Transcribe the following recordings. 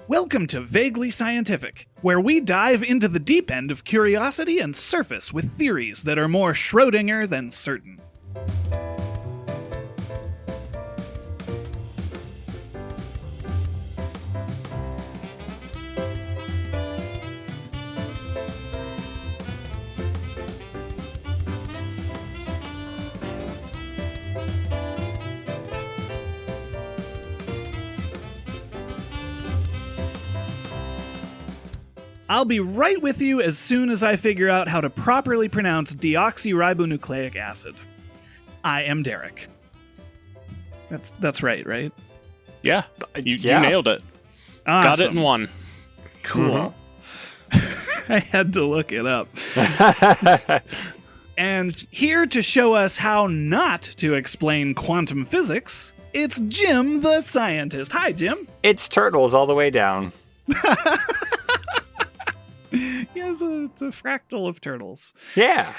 Welcome to Vaguely Scientific, where we dive into the deep end of curiosity and surface with theories that are more Schrödinger than certain. I'll be right with you as soon as I figure out how to properly pronounce deoxyribonucleic acid. I am Derek. That's right? Yeah, you nailed it. Awesome. Got it in one. Cool. I had to look it up. And here to show us how not to explain quantum physics, it's Jim the scientist. Hi, Jim. It's turtles all the way down. Yes, it's a fractal of turtles. Yeah.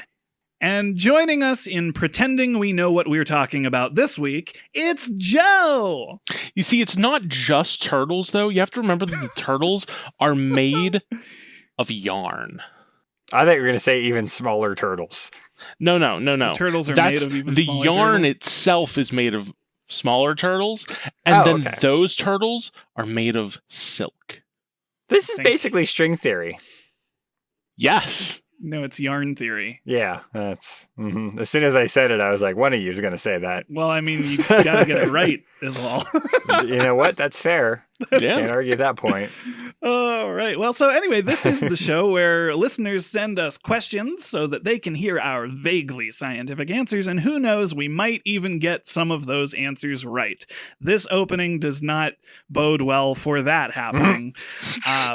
And joining us in pretending we know what we're talking about this week, it's Joe! You see, it's not just turtles, though. You have to remember that the turtles are made of yarn. I thought you were going to say even smaller turtles. No. The turtles are made of even the smaller yarn turtles? itself is made of smaller turtles, and those turtles are made of silk. This is basically string theory. Yes. No, it's yarn theory. Yeah, that's... Mm-hmm. As soon as I said it, I was like, one of you is going to say that. Well, I mean, you gotta get it right, is all. You know what? That's fair. Can't argue that point. All right. Well, so anyway, this is the show where listeners send us questions so that they can hear our vaguely scientific answers, and who knows, we might even get some of those answers right. This opening does not bode well for that happening.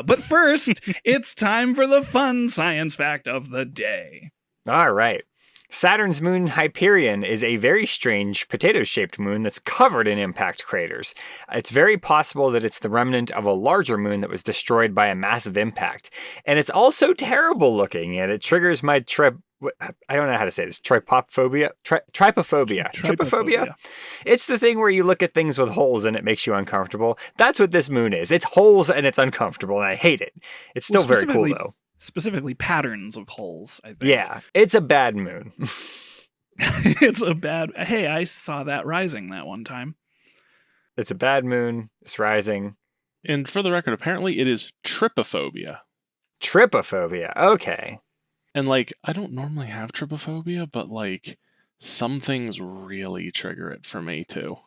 But first, it's time for the fun science fact of the day. All right. Saturn's moon Hyperion is a very strange potato-shaped moon that's covered in impact craters. It's very possible that it's the remnant of a larger moon that was destroyed by a massive impact. And it's also terrible looking, and it triggers my I don't know how to say this. Trypophobia? Trypophobia? It's the thing where you look at things with holes and it makes you uncomfortable. That's what this moon is. It's holes and it's uncomfortable, and I hate it. It's still very cool, though. Specifically patterns of holes, I think. Yeah, it's a bad moon. It's a bad... Hey, I saw that rising that one time. It's a bad moon. It's rising. And for the record, apparently it is trypophobia. Trypophobia. Okay. And, I don't normally have trypophobia, but, some things really trigger it for me, too.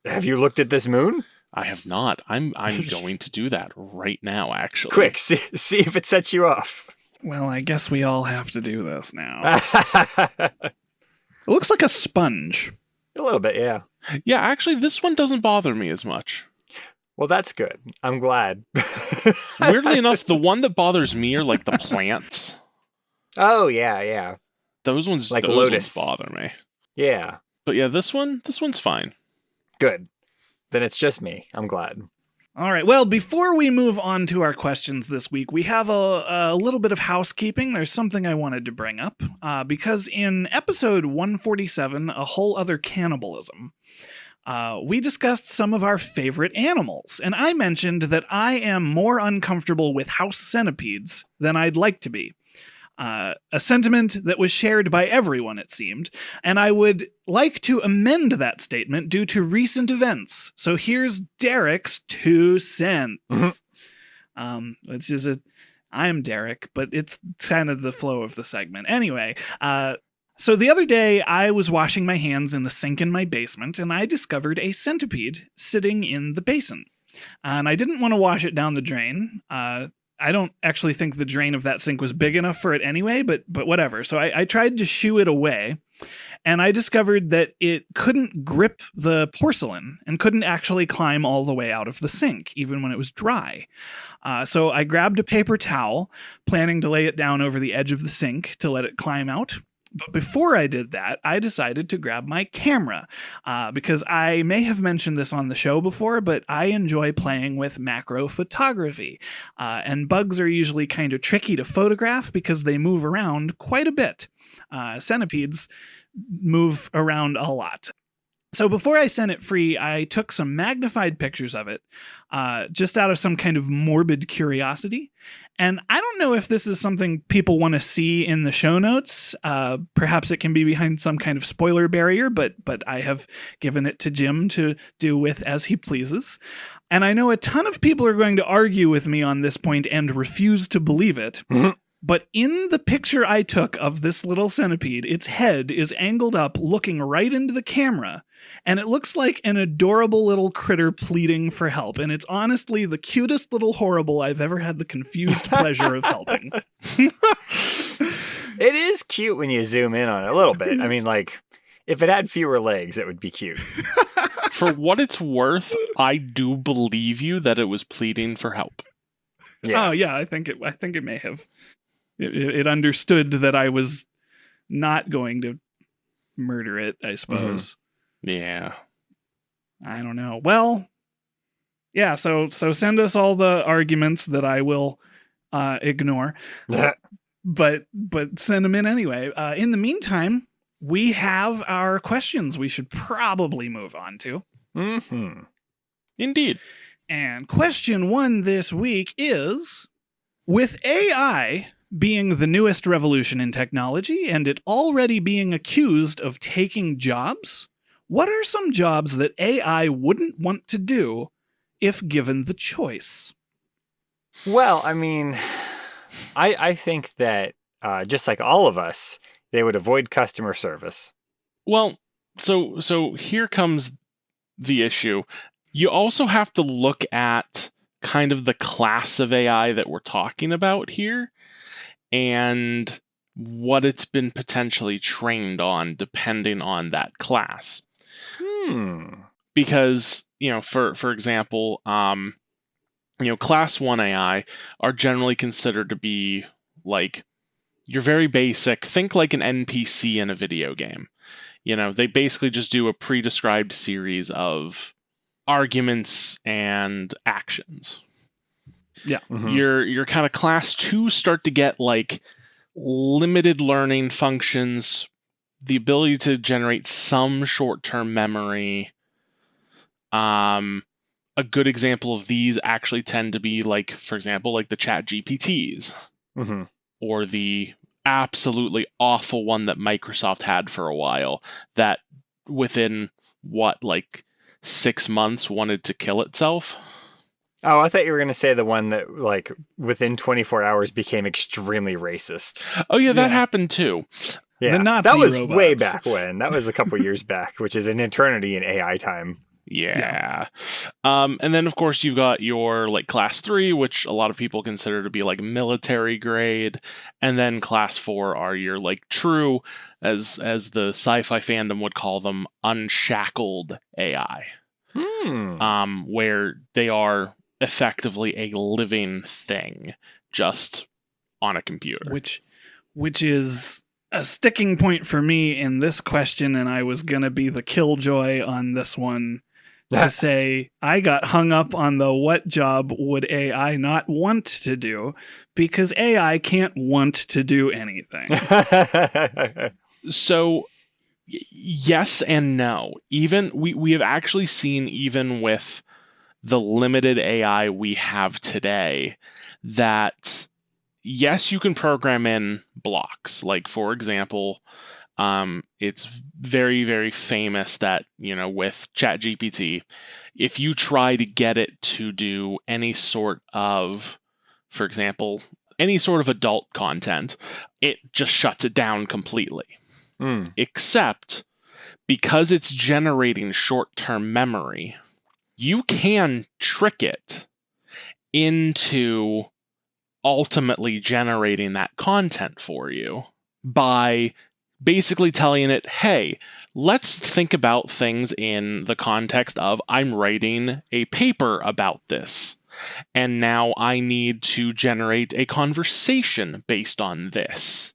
Have you looked at this moon? I have not. I'm going to do that right now, actually. Quick, see if it sets you off. Well, I guess we all have to do this now. It looks like a sponge. A little bit, yeah. Yeah, actually, this one doesn't bother me as much. Well, that's good. I'm glad. Weirdly enough, the one that bothers me are, the plants. Oh, yeah. Those ones, lotus. Ones bother me. Yeah. But yeah, this one's fine. Good. Then it's just me. I'm glad. All right. Well, before we move on to our questions this week, we have a little bit of housekeeping. There's something I wanted to bring up because in episode 147, A Whole Other Cannibalism, we discussed some of our favorite animals. And I mentioned that I am more uncomfortable with house centipedes than I'd like to be. A sentiment that was shared by everyone, it seemed, and I would like to amend that statement due to recent events. So here's Derek's 2 cents. It's just I am Derek, but it's kind of the flow of the segment. Anyway, so the other day I was washing my hands in the sink in my basement, and I discovered a centipede sitting in the basin. And I didn't want to wash it down the drain. I don't actually think the drain of that sink was big enough for it anyway, but whatever. So I tried to shoo it away, and I discovered that it couldn't grip the porcelain and couldn't actually climb all the way out of the sink, even when it was dry. So I grabbed a paper towel, planning to lay it down over the edge of the sink to let it climb out. But before I did that, I decided to grab my camera because I may have mentioned this on the show before, but I enjoy playing with macro photography. And bugs are usually kind of tricky to photograph because they move around quite a bit. Centipedes move around a lot. So before I sent it free, I took some magnified pictures of it, just out of some kind of morbid curiosity. And I don't know if this is something people want to see in the show notes. Perhaps it can be behind some kind of spoiler barrier, but I have given it to Jim to do with as he pleases. And I know a ton of people are going to argue with me on this point and refuse to believe it. Mm-hmm. But in the picture I took of this little centipede, its head is angled up, looking right into the camera, and it looks like an adorable little critter pleading for help. And it's honestly the cutest little horrible I've ever had the confused pleasure of helping. It is cute when you zoom in on it a little bit. I mean, like, if it had fewer legs, it would be cute. For what it's worth, I do believe you that it was pleading for help. Yeah. Oh yeah, I think it may have. It understood that I was not going to murder it, I suppose. Yeah. I don't know. Well, yeah, so send us all the arguments that I will ignore. but send them in anyway. In the meantime, we have our questions we should probably move on to. Mm-hmm. Indeed. And question 1 this week is, with AI being the newest revolution in technology and it already being accused of taking jobs, what are some jobs that AI wouldn't want to do if given the choice? Well, I mean, I think that just like all of us, they would avoid customer service. Well, so here comes the issue. You also have to look at kind of the class of AI that we're talking about here and what it's been potentially trained on depending on that class. Because, for example, class 1 AI are generally considered to be like your very basic, think like an NPC in a video game. They basically just do a pre-described series of arguments and actions. Yeah. Mm-hmm. Your kind of class 2 start to get like limited learning functions, the ability to generate some short-term memory. A good example of these actually tend to be like, for example, like the Chat GPTs, or the absolutely awful one that Microsoft had for a while that within 6 months wanted to kill itself. Oh, I thought you were going to say the one that, like, within 24 hours became extremely racist. Oh, yeah, that happened too. Yeah, the Nazi that was robots. way back when. That was a couple years back, which is an eternity in AI time. Yeah. And then, of course, you've got your like class 3, which a lot of people consider to be like military grade. And then class 4 are your like true, as the sci-fi fandom would call them, unshackled AI. Where they are effectively a living thing just on a computer. Which is a sticking point for me in this question, and I was going to be the killjoy on this one to say I got hung up on the what job would AI not want to do, because AI can't want to do anything. So yes and no. Even we have actually seen, even with the limited AI we have today, that yes, you can program in blocks. Like, for example, it's very, very famous that, with ChatGPT, if you try to get it to do any sort of, for example, any sort of adult content, it just shuts it down completely. Except because it's generating short-term memory, you can trick it into ultimately generating that content for you by basically telling it, hey, let's think about things in the context of I'm writing a paper about this, and now I need to generate a conversation based on this.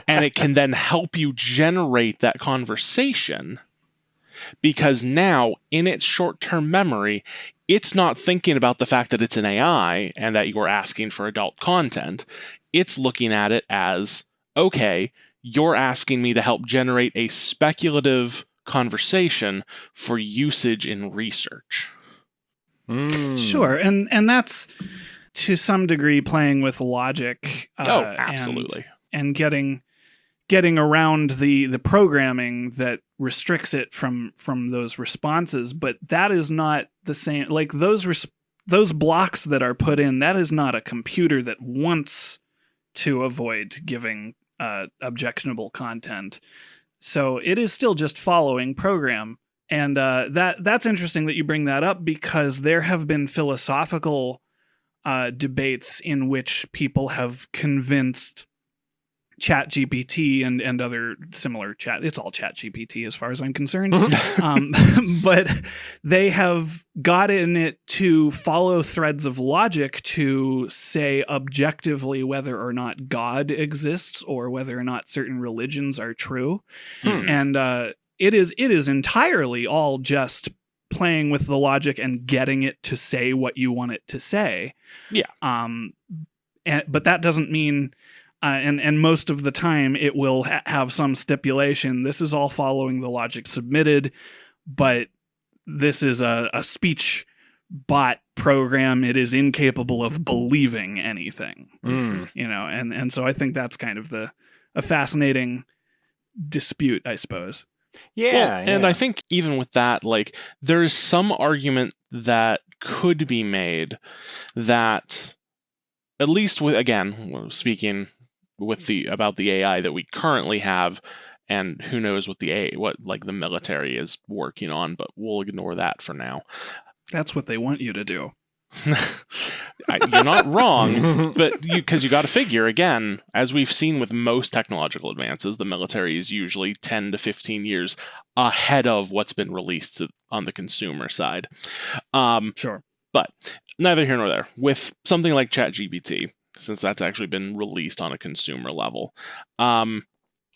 And it can then help you generate that conversation, because now in its short-term memory, it's not thinking about the fact that it's an AI and that you're asking for adult content. It's looking at it as, okay, you're asking me to help generate a speculative conversation for usage in research. Sure, and that's to some degree playing with logic. Absolutely. And getting around the programming that restricts it from those responses, but that is not the same. Like those blocks that are put in, that is not a computer that wants to avoid giving objectionable content. So it is still just following program. And that's interesting that you bring that up, because there have been philosophical debates in which people have convinced ChatGPT and other similar chat. It's all ChatGPT as far as I'm concerned. But they have gotten it to follow threads of logic to say objectively whether or not God exists or whether or not certain religions are true. And it is entirely all just playing with the logic and getting it to say what you want it to say. Yeah. But that doesn't mean... and most of the time it will have some stipulation. This is all following the logic submitted, but this is a speech bot program. It is incapable of believing anything, and so I think that's kind of a fascinating dispute, I suppose. And I think even with that, like, there is some argument that could be made that, at least with, again, speaking with about the AI that we currently have, and who knows what the military is working on, but we'll ignore that for now. That's what they want you to do. You're not wrong, but because you got to figure, again, as we've seen with most technological advances, the military is usually 10 to 15 years ahead of what's been released on the consumer side. Sure. But neither here nor there. With something like ChatGPT, since that's actually been released on a consumer level,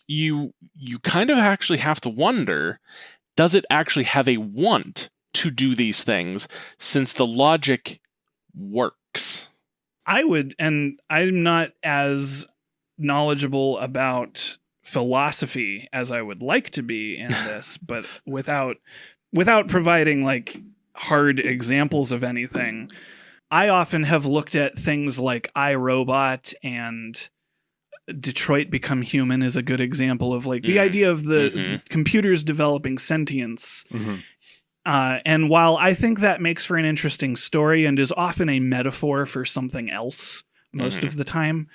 you kind of actually have to wonder, does it actually have a want to do these things, since the logic works? I would, and I'm not as knowledgeable about philosophy as I would like to be in this, but without providing like hard examples of anything, I often have looked at things like iRobot, and Detroit Become Human is a good example of like the idea of the computers developing sentience. And while I think that makes for an interesting story and is often a metaphor for something else most of the time,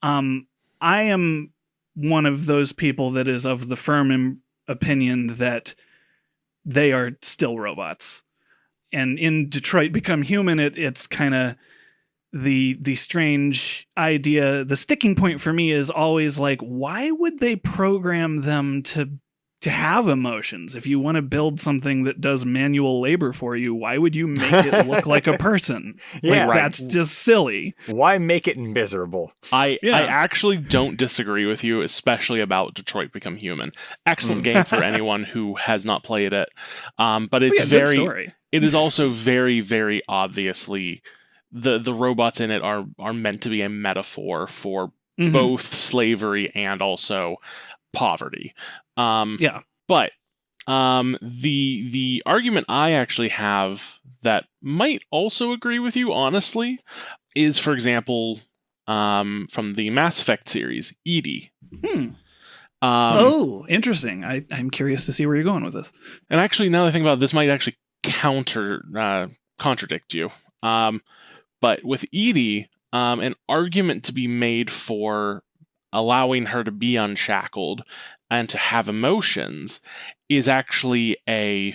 I am one of those people that is of the firm opinion that they are still robots. And in Detroit Become Human, it's kind of the strange idea. The sticking point for me is always like, why would they program them to have emotions? If you want to build something that does manual labor for you, why would you make it look like a person? That's just silly. Why make it miserable? I actually don't disagree with you, especially about Detroit Become Human. Excellent game for anyone who has not played it. But it's good story. It is also very, very obviously the robots in it are meant to be a metaphor for both slavery and also poverty. But the argument I actually have that might also agree with you, honestly, is, for example, from the Mass Effect series, Edie. Interesting. I'm curious to see where you're going with this. And actually, now that I think about it, this might actually contradict you. But with Edie, an argument to be made for allowing her to be unshackled and to have emotions is actually an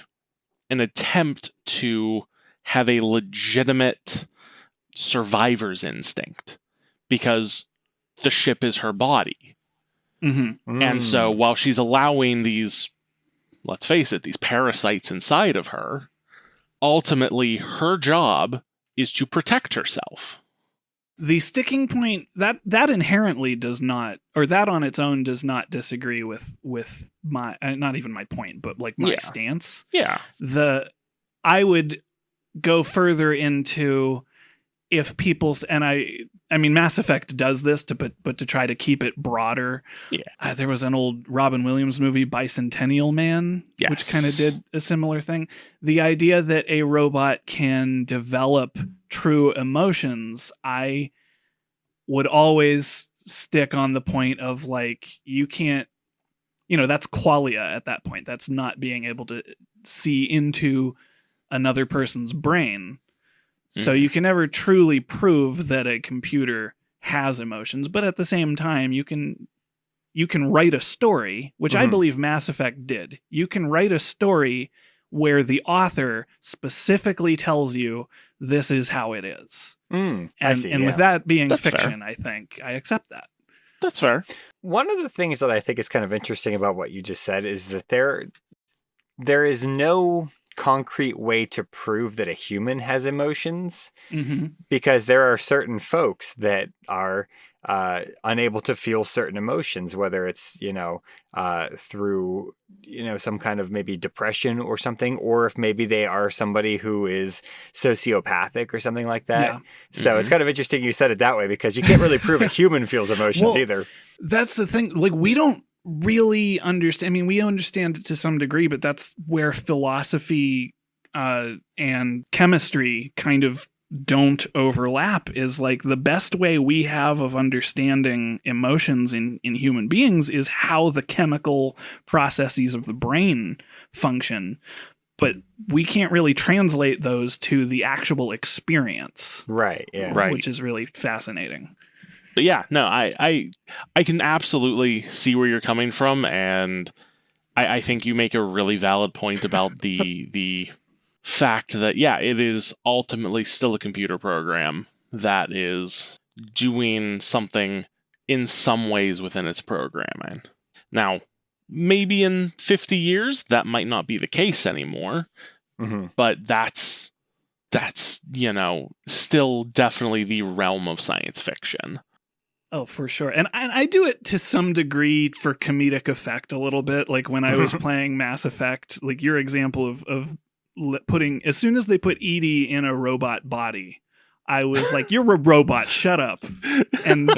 attempt to have a legitimate survivor's instinct, because the ship is her body. And so while she's allowing these, let's face it, these parasites inside of her, ultimately her job is to protect herself. The sticking point that inherently does not, or that on its own does not disagree with my, not even my point, but like my stance. Yeah. I would go further into, if people's, and I mean, Mass Effect does this but to try to keep it broader. Yeah. There was an old Robin Williams movie, Bicentennial Man, Yes. which kind of did a similar thing. The idea that a robot can develop true emotions, I would always stick on the point of like, you can't, that's qualia at that point. That's not being able to see into another person's brain. So you can never truly prove that a computer has emotions, but at the same time, you can write a story, which I believe Mass Effect did. You can write a story where the author specifically tells you this is how it is. I see, and with that being That's fiction, fair. I think I accept that. That's fair. One of the things that I think is kind of interesting about what you just said is that there is no concrete way to prove that a human has emotions, because there are certain folks that are unable to feel certain emotions, whether it's through some kind of maybe depression or something, or if maybe they are somebody who is sociopathic or something like that. Yeah. So it's kind of interesting you said it that way, because you can't really prove a human feels emotions either. That's the thing. Like, we don't really understand. I mean, we understand it to some degree, but that's where philosophy and chemistry kind of don't overlap. Is like, the best way we have of understanding emotions in human beings is how the chemical processes of the brain function. But we can't really translate those to the actual experience. Right. Yeah. Right. Which is really fascinating. But yeah, no, I can absolutely see where you're coming from, and I think you make a really valid point about the fact that, yeah, it is ultimately still a computer program that is doing something in some ways within its programming. Now, maybe in 50 years, that might not be the case anymore, but that's still definitely the realm of science fiction. Oh, for sure. And I do it to some degree for comedic effect a little bit. Like when I was playing Mass Effect, like your example of putting, as soon as they put Edie in a robot body, I was like, you're a robot, shut up. And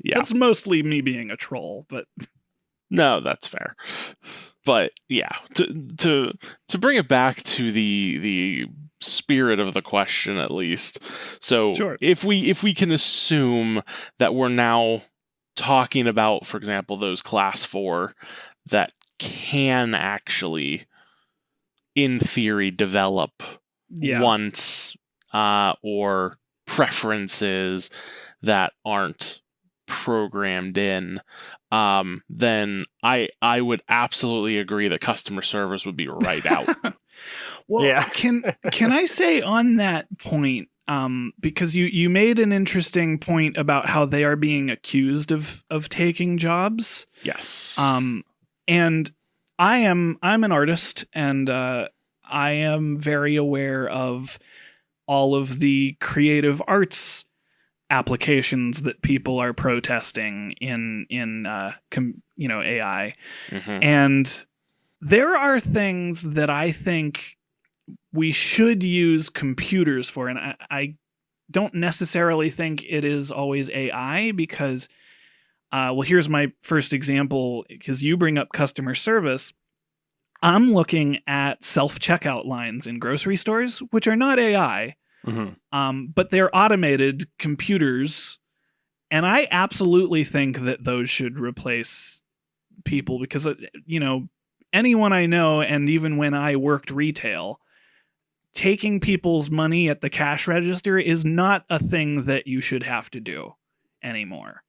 Yeah. That's mostly me being a troll, but no, that's fair. But yeah, to bring it back to the spirit of the question, at least. So sure. if we can assume that we're now talking about, for example, those class 4 that can actually, in theory, develop wants or preferences that aren't programmed in, then I would absolutely agree that customer service would be right out. Well, yeah. can I say on that point, because you made an interesting point about how they are being accused of taking jobs. Yes. And I'm an artist, and I am very aware of all of the creative arts applications that people are protesting in AI. And there are things that I think we should use computers for, and I don't necessarily think it is always AI, because here's my first example, because you bring up customer service. I'm looking at self-checkout lines in grocery stores, which are not AI, but they're automated computers, and I absolutely think that those should replace people, because anyone I know, and even when I worked retail, taking people's money at the cash register is not a thing that you should have to do anymore,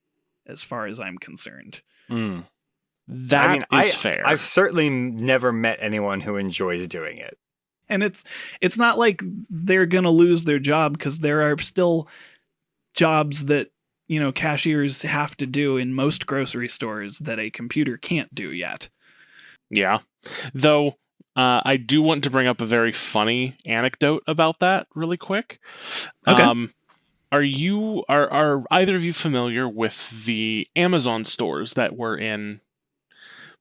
as far as I'm concerned. That is fair. I've certainly never met anyone who enjoys doing it. And it's not like they're going to lose their job, because there are still jobs that, cashiers have to do in most grocery stores that a computer can't do yet. Yeah. Though, I do want to bring up a very funny anecdote about that really quick. Okay. Are either of you familiar with the Amazon stores that were in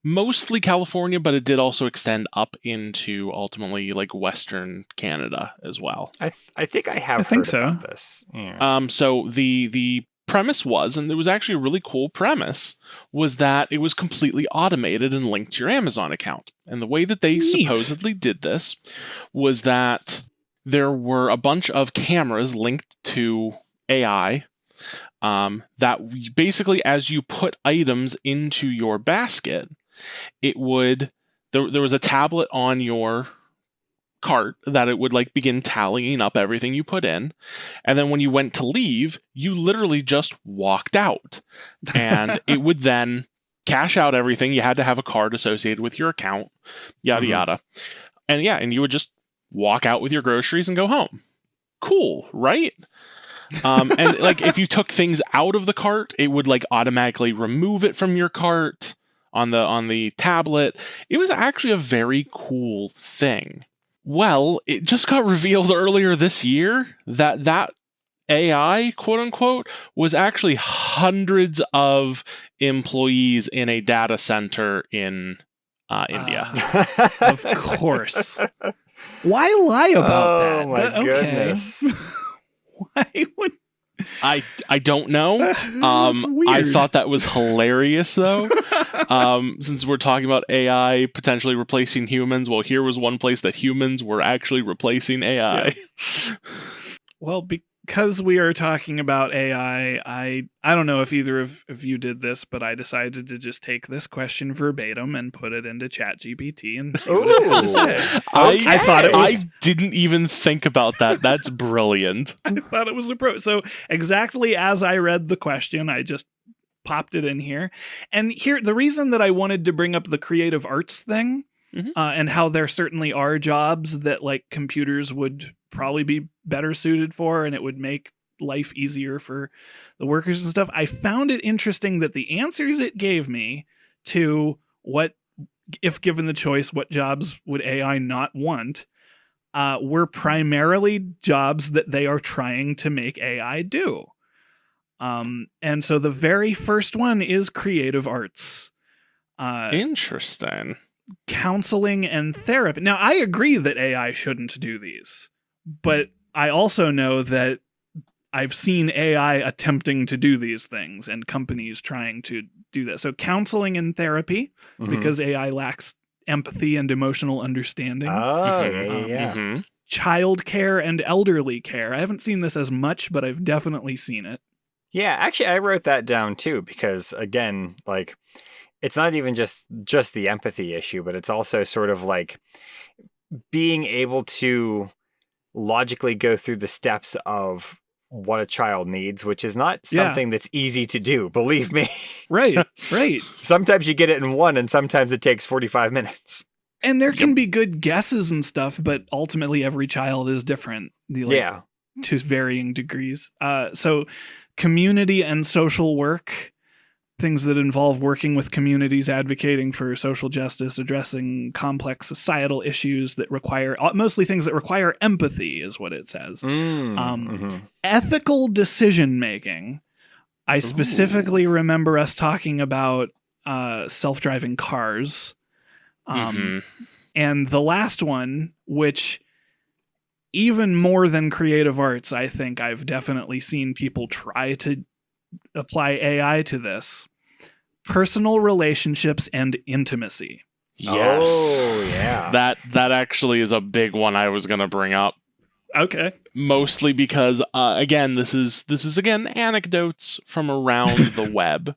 mostly California, but it did also extend up into ultimately like Western Canada as well. I think I have think heard so. about this. Yeah. So the premise was, and it was actually a really cool premise, was that it was completely automated and linked to your Amazon account. And the way that they Neat. supposedly did this was that there were a bunch of cameras linked to AI that basically, as you put items into your basket, it would there was a tablet on your cart that it would like begin tallying up everything you put in, and then when you went to leave, you literally just walked out, and it would then cash out everything. You had to have a card associated with your account, yada yada, and you would just walk out with your groceries and go home. Cool, right? And like if you took things out of the cart, it would like automatically remove it from your cart on the tablet. It was actually a very cool thing. Well, it just got revealed earlier this year that AI, quote unquote, was actually hundreds of employees in a data center in India. Of course. Why lie about that? My goodness. Why would I don't know. That's weird. I thought that was hilarious, though. Since we're talking about AI potentially replacing humans, well, here was one place that humans were actually replacing AI. Yeah. Well, because we are talking about AI, I don't know if either of you did this, but I decided to just take this question verbatim and put it into ChatGPT and see what it had to say. I thought it was. I didn't even think about that. That's brilliant. I thought it was a pro. So exactly as I read the question, I just popped it in here. And here, the reason that I wanted to bring up the creative arts thing, and how there certainly are jobs that like computers would probably be better suited for, and it would make life easier for the workers and stuff. I found it interesting that the answers it gave me to what, if given the choice, what jobs would AI not want, were primarily jobs that they are trying to make AI do. And so the very first one is creative arts. Interesting. Counseling and therapy. Now, I agree that AI shouldn't do these, but I also know that I've seen AI attempting to do these things and companies trying to do that. So counseling and therapy, because AI lacks empathy and emotional understanding. Oh, yeah. Childcare and elderly care. I haven't seen this as much, but I've definitely seen it. Yeah, actually, I wrote that down too, because again, like, it's not even just the empathy issue, but it's also sort of like being able to logically go through the steps of what a child needs, which is not something that's easy to do, believe me. Right. Sometimes you get it in one, and sometimes it takes 45 minutes. And there can be good guesses and stuff, but ultimately every child is different. To varying degrees. So community and social work, things that involve working with communities, advocating for social justice, addressing complex societal issues that require, mostly things that require empathy is what it says. Ethical decision making. I specifically remember us talking about self-driving cars. And the last one, which even more than creative arts, I think I've definitely seen people try to apply AI to this. Personal relationships and intimacy. Yes. Oh, yeah. That actually is a big one I was going to bring up. Okay. Mostly because, again, this is again anecdotes from around the web,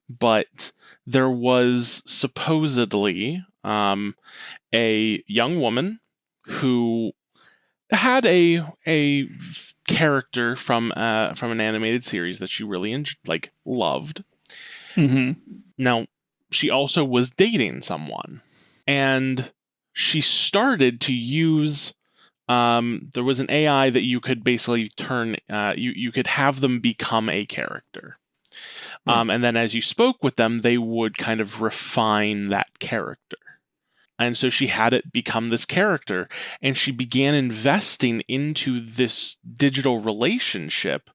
but there was supposedly a young woman who had a character from an animated series that she really loved. Now, she also was dating someone, and she started to use. There was an AI that you could basically turn. You could have them become a character, and then as you spoke with them, they would kind of refine that character. And so she had it become this character, and she began investing into this digital relationship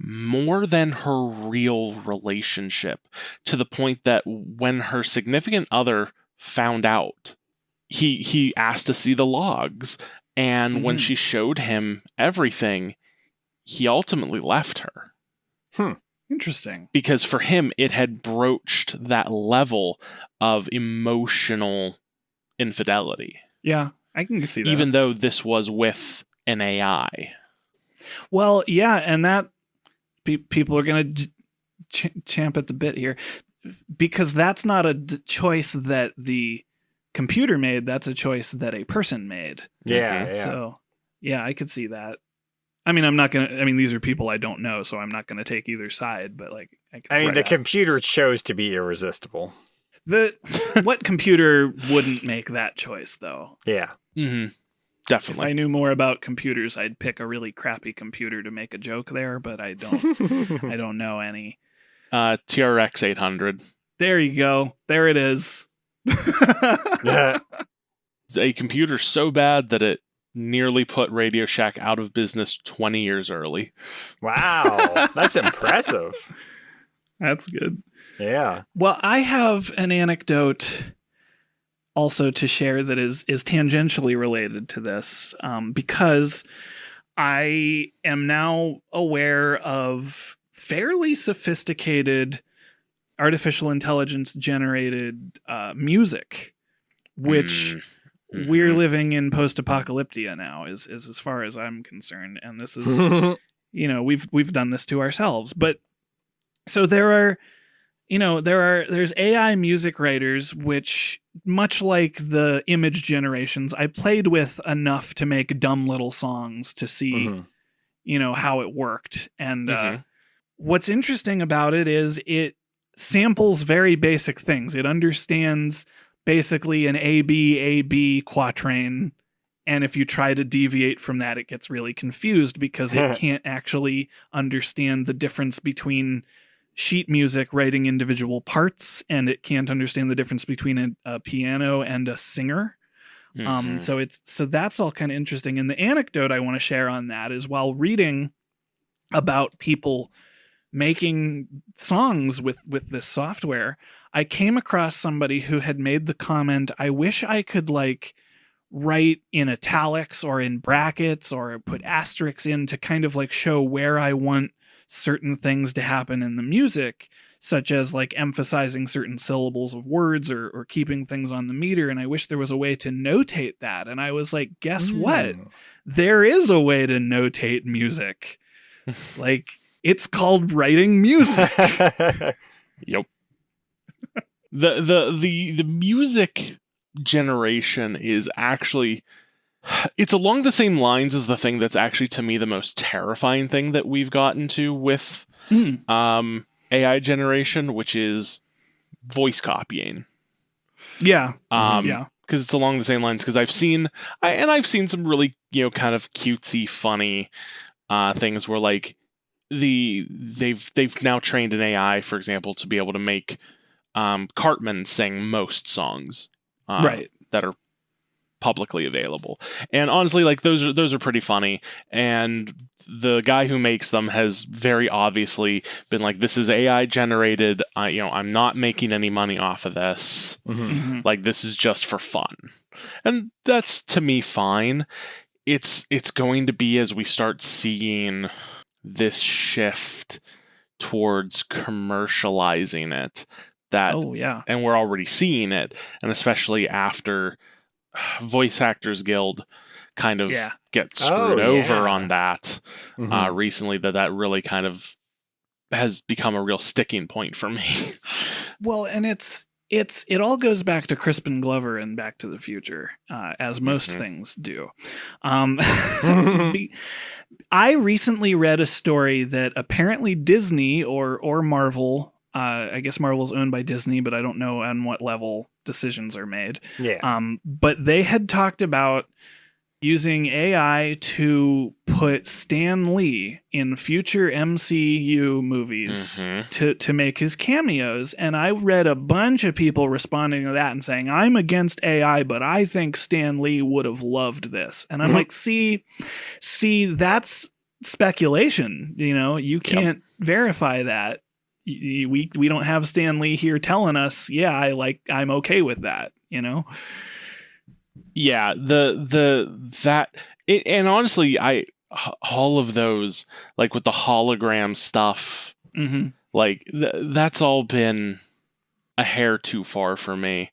more than her real relationship, to the point that when her significant other found out, he asked to see the logs, and when she showed him everything, he ultimately left her. Interesting. Because for him, it had broached that level of emotional infidelity. Yeah, I can see that. Even though this was with an AI. Well, yeah, and that people are going to champ at the bit here, because that's not a choice that the computer made. That's a choice that a person made. Yeah. So, yeah, I could see that. I mean, I'm not going to, these are people I don't know, so I'm not going to take either side, but like, the computer chose to be irresistible. What computer wouldn't make that choice, though? Yeah. Mm-hmm. Definitely. If I knew more about computers, I'd pick a really crappy computer to make a joke there, but I don't. I don't know any. TRX 800. There you go. There it is. It's a computer so bad that it nearly put Radio Shack out of business 20 years early. Wow, that's impressive. That's good. Yeah. Well, I have an anecdote also to share that is tangentially related to this, because I am now aware of fairly sophisticated artificial intelligence generated music, which we're living in post-apocalyptia now, is as far as I'm concerned. And this is, we've done this to ourselves. But so there's AI music writers, which, much like the image generations, I played with enough to make dumb little songs to see, how it worked. And what's interesting about it is it samples very basic things. It understands basically an A-B quatrain. And if you try to deviate from that, it gets really confused because it can't actually understand the difference between sheet music writing individual parts, and it can't understand the difference between a piano and a singer. So that's all kind of interesting. And the anecdote I want to share on that is, while reading about people making songs with this software, I came across somebody who had made the comment, I wish I could like write in italics or in brackets or put asterisks in to kind of like show where I want certain things to happen in the music, such as like emphasizing certain syllables of words or keeping things on the meter. And I wish there was a way to notate that. And I was like, guess what? There is a way to notate music. Like, it's called writing music. Yep. The music generation is actually, it's along the same lines as the thing that's actually, to me, the most terrifying thing that we've gotten to with AI generation, which is voice copying. Yeah. Because it's along the same lines. Because I've seen some really, kind of cutesy, funny things where like they've now trained an AI, for example, to be able to make Cartman sing most songs that are publicly available. And honestly, like those are pretty funny. And the guy who makes them has very obviously been like, this is AI generated. I'm not making any money off of this. Like, this is just for fun. And that's, to me, fine. It's going to be, as we start seeing this shift towards commercializing it, and we're already seeing it, and especially after Voice Actors Guild kind of gets screwed over on that recently, that really kind of has become a real sticking point for me. Well, and it all goes back to Crispin Glover and Back to the Future, as most things do. I recently read a story that apparently Disney or Marvel, I guess Marvel's owned by Disney, but I don't know on what level decisions are made. But they had talked about using AI to put Stan Lee in future MCU movies to make his cameos. And I read a bunch of people responding to that and saying, I'm against AI, but I think Stan Lee would have loved this. And I'm like, see, that's speculation. You can't verify that. We don't have Stan Lee here telling us, I'm okay with that. Yeah, and honestly, all of those, like with the hologram stuff, Mm-hmm. like that's all been a hair too far for me.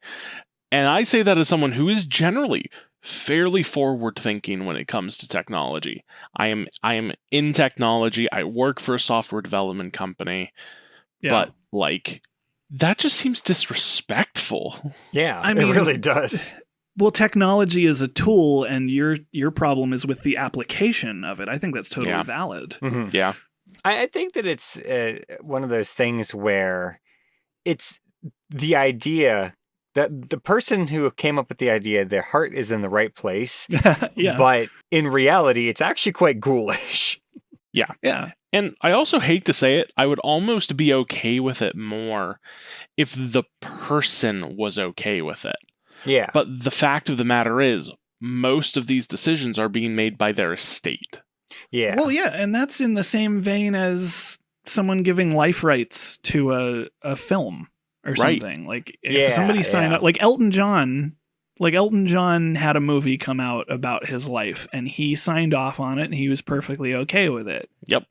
And I say that as someone who is generally fairly forward thinking when it comes to technology. I am in technology. I work for a software development company, but like that just seems disrespectful. Yeah, it really does. Well, technology is a tool, and your problem is with the application of it. I think that's totally valid. Mm-hmm. Yeah. I think that it's one of those things where it's the idea that the person who came up with the idea, their heart is in the right place. But in reality, it's actually quite ghoulish. Yeah. Yeah. And I also hate to say it, I would almost be okay with it more if the person was okay with it. Yeah. But the fact of the matter is, most of these decisions are being made by their estate. Yeah. Well, yeah, and that's in the same vein as someone giving life rights to a film or something. Like if somebody signed up, like Elton John had a movie come out about his life, and he signed off on it, and he was perfectly okay with it. Yep.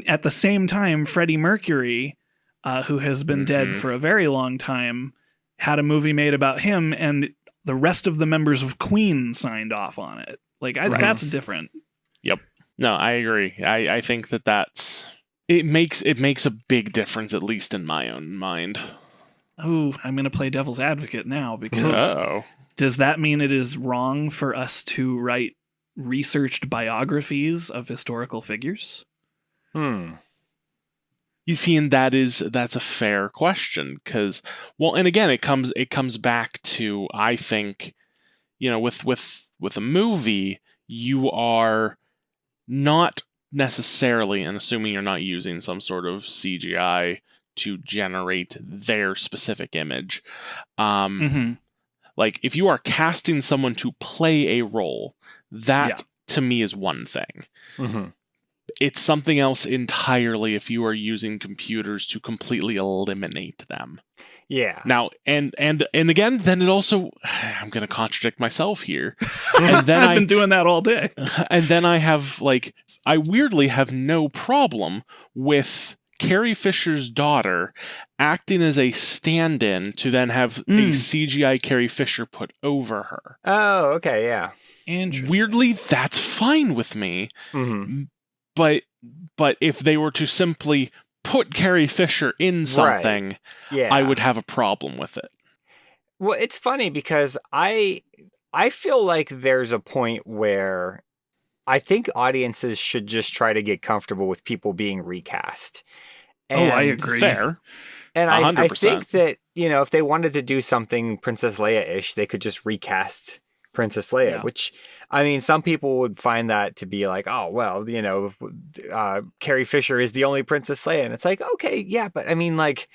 At the same time, Freddie Mercury, who has been dead for a very long time, had a movie made about him, and the rest of the members of Queen signed off on it. Like that's different. Yep. No, I agree. I think it makes a big difference, at least in my own mind. Oh, I'm going to play devil's advocate now, because does that mean it is wrong for us to write researched biographies of historical figures? You see, and that's a fair question, because, well, and again, it comes back to, I think, with a movie, you are not necessarily, and assuming you're not using some sort of CGI to generate their specific image, like if you are casting someone to play a role, that to me is one thing. It's something else entirely if you are using computers to completely eliminate them. Yeah. Now, and again, then it also, I'm going to contradict myself here. And then I've been doing that all day. And then I weirdly have no problem with Carrie Fisher's daughter acting as a stand-in to then have a CGI Carrie Fisher put over her. Oh, okay, yeah. Interesting. Weirdly, that's fine with me. But if they were to simply put Carrie Fisher in something, I would have a problem with it. Well, it's funny because I feel like there's a point where I think audiences should just try to get comfortable with people being recast. And I agree. Fair. And I think that, if they wanted to do something Princess Leia-ish, they could just recast Princess Leia, which, I mean, some people would find that to be like, oh, well, Carrie Fisher is the only Princess Leia. And it's like, okay, yeah, but I mean, like,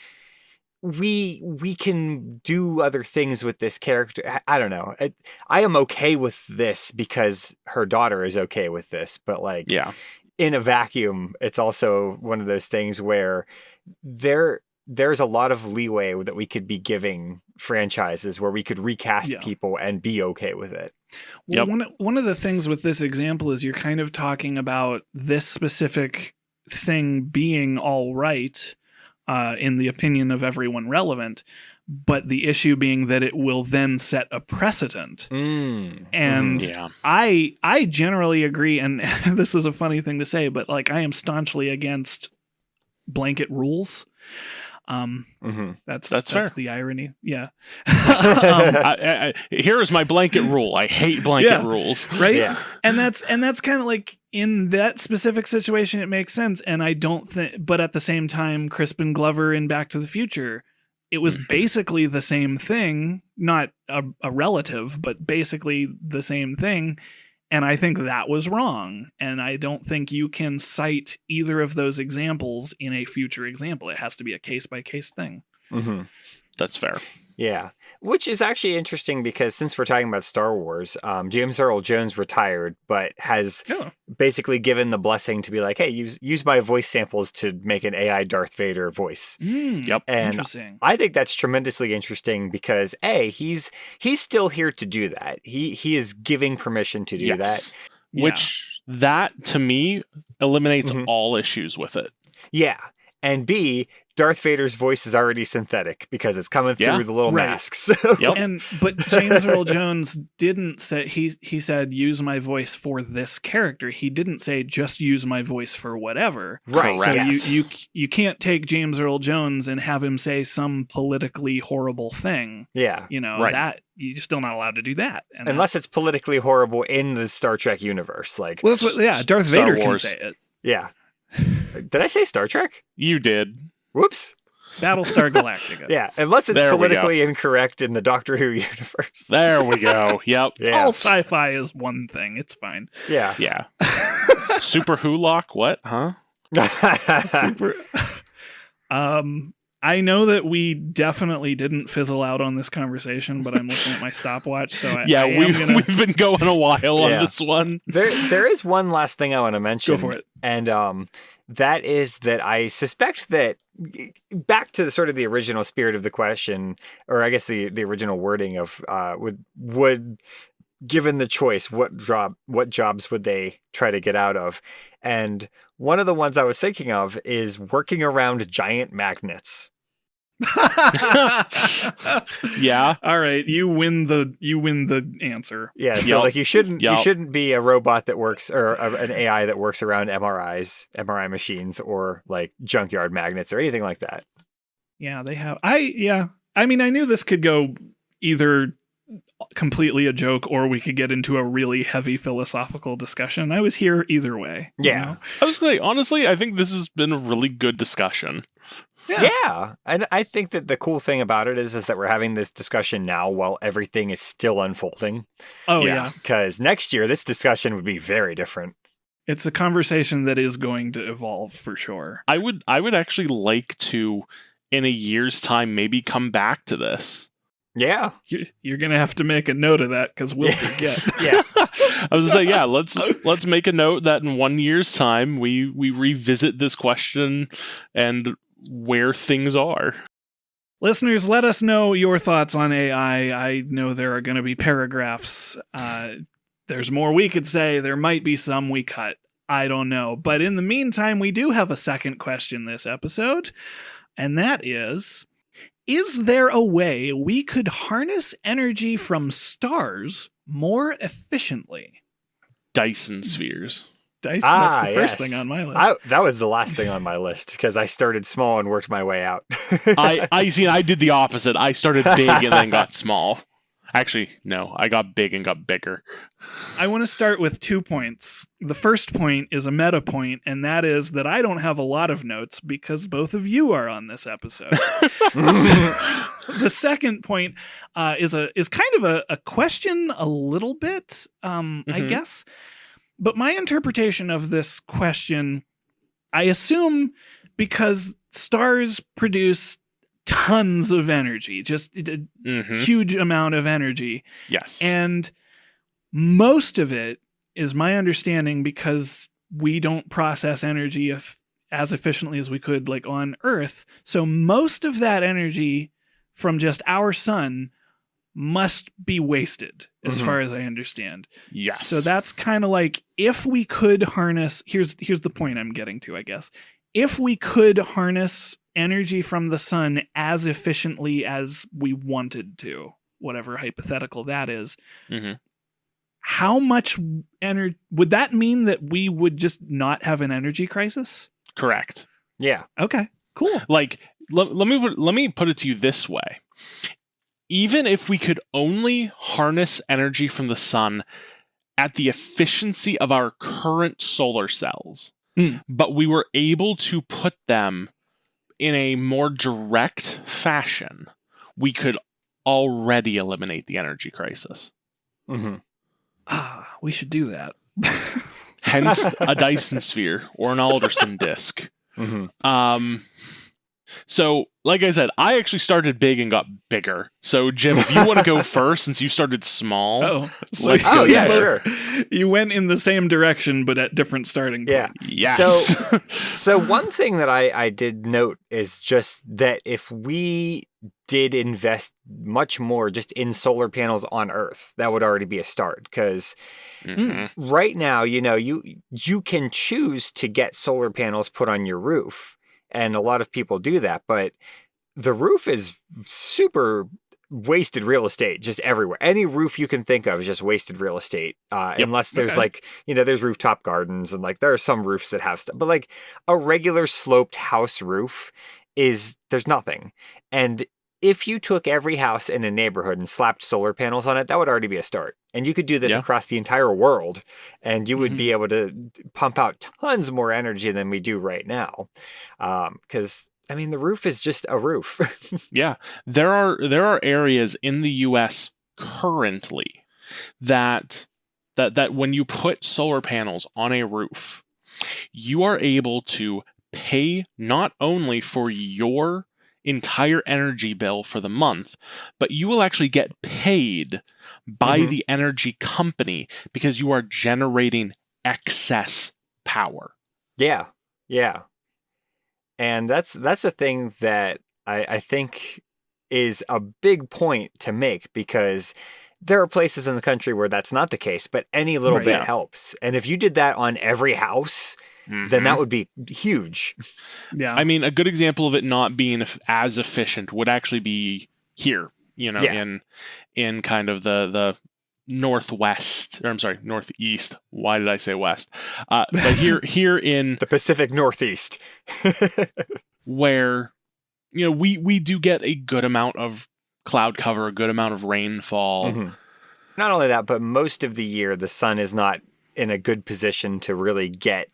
we can do other things with this character. I don't know. I am okay with this because her daughter is okay with this. But like, in a vacuum, it's also one of those things where there's a lot of leeway that we could be giving franchises where we could recast people and be okay with it. Well, one of the things with this example is you're kind of talking about this specific thing being all right, in the opinion of everyone relevant, but the issue being that it will then set a precedent. I generally agree, and this is a funny thing to say, but like I am staunchly against blanket rules. That's fair. The irony. Yeah. Here is my blanket rule. I hate blanket rules. Right. Yeah. And that's kind of like in that specific situation, it makes sense. And I don't think, but at the same time, Crispin Glover in Back to the Future, it was basically the same thing, not a relative, but basically the same thing. And I think that was wrong. And I don't think you can cite either of those examples in a future example. It has to be a case-by-case thing. That's fair. Yeah, which is actually interesting because since we're talking about Star Wars, James Earl Jones retired, but has Oh. basically given the blessing to be like, hey, use my voice samples to make an AI Darth Vader voice. Yep. And Interesting. I think that's tremendously interesting because he's still here to do that. He is giving permission to do that. Which that to me eliminates Mhm. all issues with it. Yeah. And B, Darth Vader's voice is already synthetic because it's coming Yeah. through the little Right. masks. Yep. But James Earl Jones didn't say he said use my voice for this character. He didn't say just use my voice for whatever. Right. So Yes. you can't take James Earl Jones and have him say some politically horrible thing. Yeah. You know, Right. that you're still not allowed to do that. And Unless it's politically horrible in the Star Trek universe. Like, well, that's what, Darth Star Vader Wars. can say it. yeah. Did I say Star Trek? You did. Whoops. Battlestar Galactica. Yeah, unless it's There we politically incorrect in the Doctor Who universe. There we go. Yep. Yeah. All sci-fi is one thing. It's fine. Yeah. Yeah. Super Hulock? What? Huh? Super. I know that we definitely didn't fizzle out on this conversation, but I'm looking at my stopwatch, so I am gonna we've been going a while Yeah. on this one. There is one last thing I want to mention. Go for it. And that is that I suspect that back to the sort of the original spirit of the question, or I guess the original wording of would given the choice, what jobs would they try to get out of? And one of the ones I was thinking of is working around giant magnets. Yeah. All right, you win the answer. Yeah, so Yup. like you shouldn't Yup. be a robot that works or an AI that works around MRI machines or like junkyard magnets or anything like that. Yeah, they have. I mean, I knew this could go either completely a joke or we could get into a really heavy philosophical discussion. I was here either way. you Yeah. know? I was like, honestly, I think this has been a really good discussion. Yeah. And I think that the cool thing about it is that we're having this discussion now while everything is still unfolding. Oh Yeah. yeah. Because next year, this discussion would be very different. It's a conversation that is going to evolve for sure. I would actually like to, in a year's time, maybe come back to this. Yeah. You're gonna have to make a note of that because we'll forget. Yeah. I was like, yeah, let's make a note that in 1 year's time we revisit this question and where things are. Listeners, let us know your thoughts on AI. I know there are going to be paragraphs. There's more we could say. There might be some we cut. I don't know. But in the meantime, we do have a second question this episode, and that is there a way we could harness energy from stars more efficiently? Dyson spheres. Dice, that's the first yes. thing on my list. That was the last thing on my list because I started small and worked my way out. I did the opposite. I started big and then got small. Actually, no, I got big and got bigger. I want to start with 2 points. The first point is a meta point, and that is that I don't have a lot of notes because both of you are on this episode. The second point is kind of a question a little bit, I guess. But my interpretation of this question, I assume because stars produce tons of energy, just a huge amount of energy. Yes. And most of it is my understanding because we don't process energy as efficiently as we could like on Earth. So most of that energy from just our sun must be wasted as far as I understand. Yes. So that's kind of like if we could harness, here's the point I'm getting to, I guess. If we could harness energy from the sun as efficiently as we wanted to, whatever hypothetical that is, how much energy would that mean that we would just not have an energy crisis? Correct. Yeah. Okay, cool. Like, let me put it to you this way. Even if we could only harness energy from the sun at the efficiency of our current solar cells, but we were able to put them in a more direct fashion, we could already eliminate the energy crisis. We should do that. Hence a Dyson sphere or an Alderson disk. So, like I said, I actually started big and got bigger. So, Jim, if you want to go first, since you started small, let's go yeah, there. sure. You went in the same direction, but at different starting points. Yes. So one thing that I did note is just that if we did invest much more just in solar panels on Earth, that would already be a start. Because right now, you can choose to get solar panels put on your roof. And a lot of people do that, but the roof is super wasted real estate just everywhere. Any roof you can think of is just wasted real estate. Unless there's there's rooftop gardens and there are some roofs that have stuff, but a regular sloped house roof there's nothing. And if you took every house in a neighborhood and slapped solar panels on it, that would already be a start. And you could do this across the entire world, and you would be able to pump out tons more energy than we do right now. Because the roof is just a roof. Yeah, there are areas in the U.S. currently that when you put solar panels on a roof, you are able to pay not only for your entire energy bill for the month, but you will actually get paid by the energy company because you are generating excess power. Yeah. And that's a thing that I think is a big point to make, because there are places in the country where that's not the case, but any little bit helps. And if you did that on every house, then that would be huge. Yeah. A good example of it not being as efficient would actually be here, in kind of the northwest, or I'm sorry, northeast. Why did I say west? But here in the Pacific Northeast, where, we do get a good amount of cloud cover, a good amount of rainfall. Not only that, but most of the year, the sun is not in a good position to really get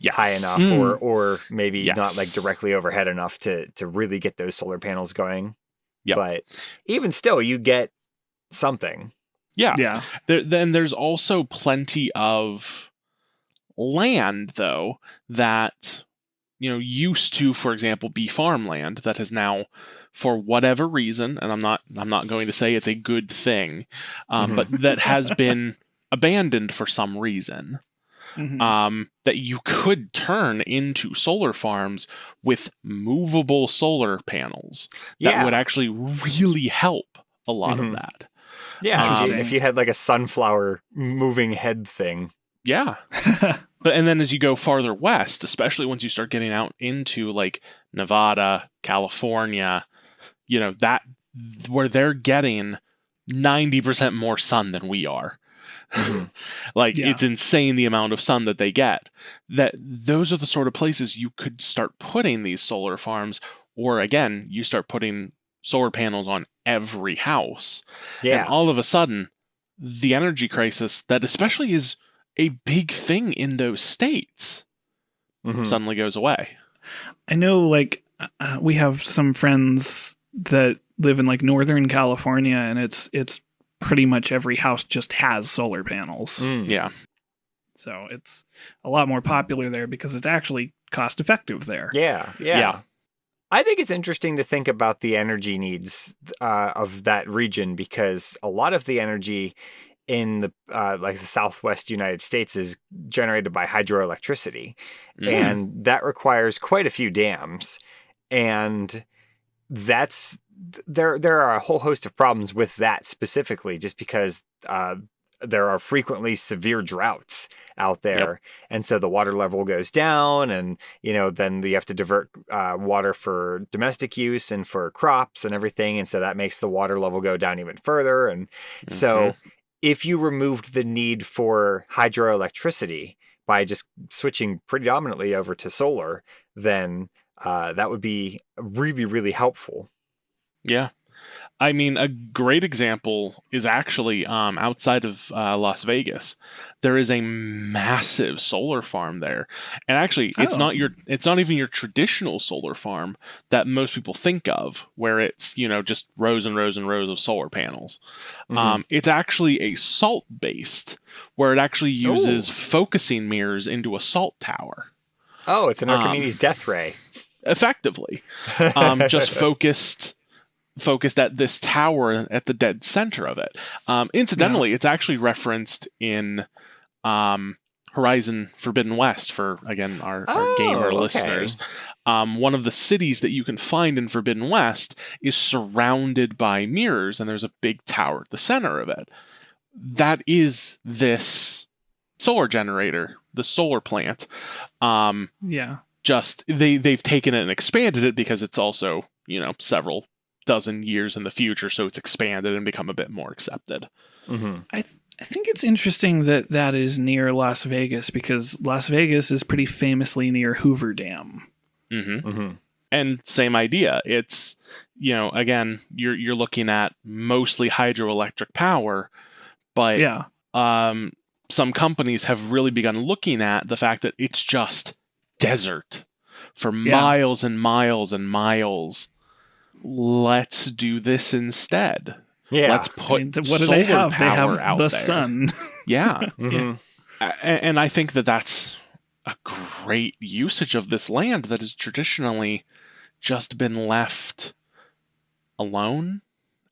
high enough, or maybe not directly overhead enough to really get those solar panels going. But even still, you get something. Yeah. Then there's also plenty of land, though, that used to, for example, be farmland that has now, for whatever reason, and I'm not going to say it's a good thing, but that has been abandoned for some reason. That you could turn into solar farms with movable solar panels that would actually really help a lot of that. Yeah, if you had a sunflower moving head thing. Yeah. And then as you go farther west, especially once you start getting out into Nevada, California, that where they're getting 90% more sun than we are. It's insane the amount of sun that they get. That those are the sort of places you could start putting these solar farms, or again, you start putting solar panels on every house. And all of a sudden, the energy crisis that especially is a big thing in those states suddenly goes away. I know we have some friends that live in Northern California, and it's pretty much every house just has solar panels. Yeah. So it's a lot more popular there because it's actually cost effective there. Yeah. I think it's interesting to think about the energy needs of that region, because a lot of the energy in the the Southwest United States is generated by hydroelectricity, and that requires quite a few dams, and that's there are a whole host of problems with that specifically, just because there are frequently severe droughts out there. And so the water level goes down, and, then you have to divert water for domestic use and for crops and everything. And so that makes the water level go down even further. And so if you removed the need for hydroelectricity by just switching predominantly over to solar, then that would be really, really helpful. Yeah. A great example is actually outside of Las Vegas. There is a massive solar farm there, and actually, it's not even your traditional solar farm that most people think of, where it's just rows and rows and rows of solar panels. It's actually a salt based, where it actually uses focusing mirrors into a salt tower. Oh, it's an Archimedes death ray. effectively, just focused at this tower at the dead center of it. Incidentally, it's actually referenced in Horizon Forbidden West for, again, our gamer listeners. One of the cities that you can find in Forbidden West is surrounded by mirrors, and there's a big tower at the center of it. That is this solar generator, the solar plant. Just they've taken it and expanded it because it's also, several dozen years in the future, so it's expanded and become a bit more accepted. Mm-hmm. I think it's interesting that is near Las Vegas, because Las Vegas is pretty famously near Hoover Dam. Mm-hmm. Mm-hmm. And same idea. It's, again, you're looking at mostly hydroelectric power, but some companies have really begun looking at the fact that it's just desert for miles and miles and miles. Let's do this instead. Yeah. Let's put what do they have? They have out the there. sun. Yeah. Mm-hmm. And I think that's a great usage of this land that has traditionally just been left alone